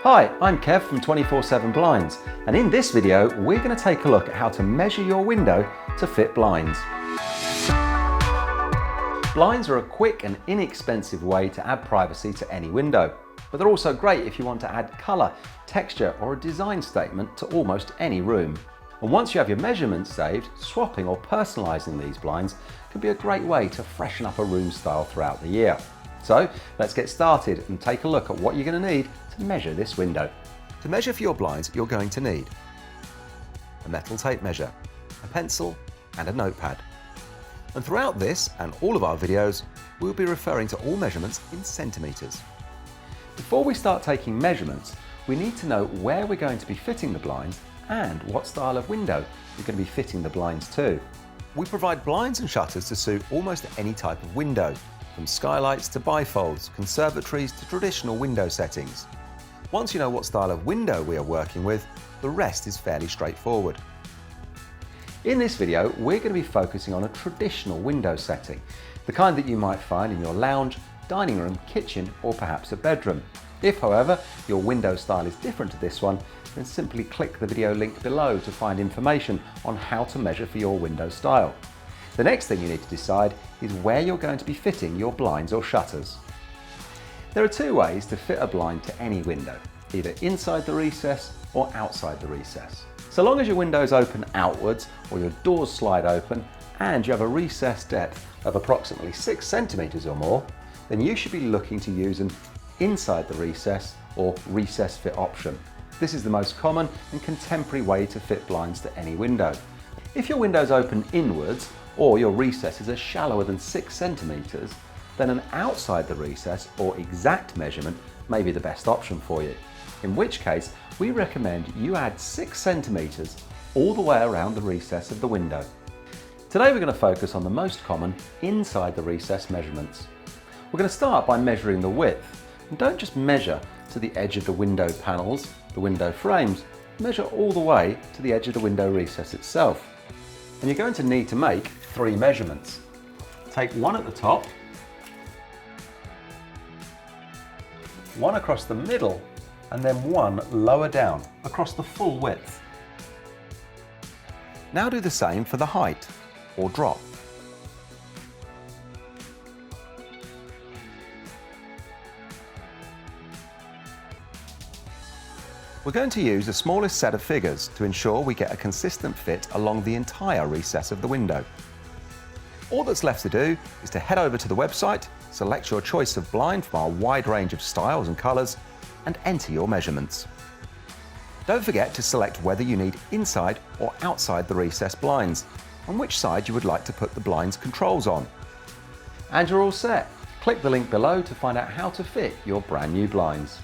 Hi, I'm Kev from 24/7 Blinds, and in this video we're going to take a look at how to measure your window to fit blinds. Blinds are a quick and inexpensive way to add privacy to any window, but they're also great if you want to add colour, texture or a design statement to almost any room. And once you have your measurements saved, swapping or personalising these blinds can be a great way to freshen up a room style throughout the year. So let's get started and take a look at what you're going to need to measure this window. To measure for your blinds, you're going to need a metal tape measure, a pencil and a notepad. And throughout this and all of our videos, we'll be referring to all measurements in centimetres. Before we start taking measurements, we need to know where we're going to be fitting the blinds and what style of window you're going to be fitting the blinds to. We provide blinds and shutters to suit almost any type of window, from skylights to bifolds, conservatories to traditional window settings. Once you know what style of window we are working with, the rest is fairly straightforward. In this video, we're going to be focusing on a traditional window setting, the kind that you might find in your lounge, dining room, kitchen, or perhaps a bedroom. If, however, your window style is different to this one, then simply click the video link below to find information on how to measure for your window style. The next thing you need to decide is where you're going to be fitting your blinds or shutters. There are two ways to fit a blind to any window, either inside the recess or outside the recess. So long as your windows open outwards or your doors slide open and you have a recess depth of approximately 6 centimetres or more, then you should be looking to use an inside the recess or recess fit option. This is the most common and contemporary way to fit blinds to any window. If your windows open inwards or your recesses are shallower than 6 centimetres, then an outside the recess or exact measurement may be the best option for you. In which case, we recommend you add 6 centimetres all the way around the recess of the window. Today we're going to focus on the most common inside the recess measurements. We're going to start by measuring the width. And don't just measure to the edge of the window panels, the window frames, measure all the way to the edge of the window recess itself. And you're going to need to make 3 measurements. Take one at the top, one across the middle, and then one lower down across the full width. Now do the same for the height or drop. We're going to use the smallest set of figures to ensure we get a consistent fit along the entire recess of the window. All that's left to do is to head over to the website, select your choice of blind from our wide range of styles and colours, and enter your measurements. Don't forget to select whether you need inside or outside the recess blinds, and which side you would like to put the blinds controls on. And you're all set. Click the link below to find out how to fit your brand new blinds.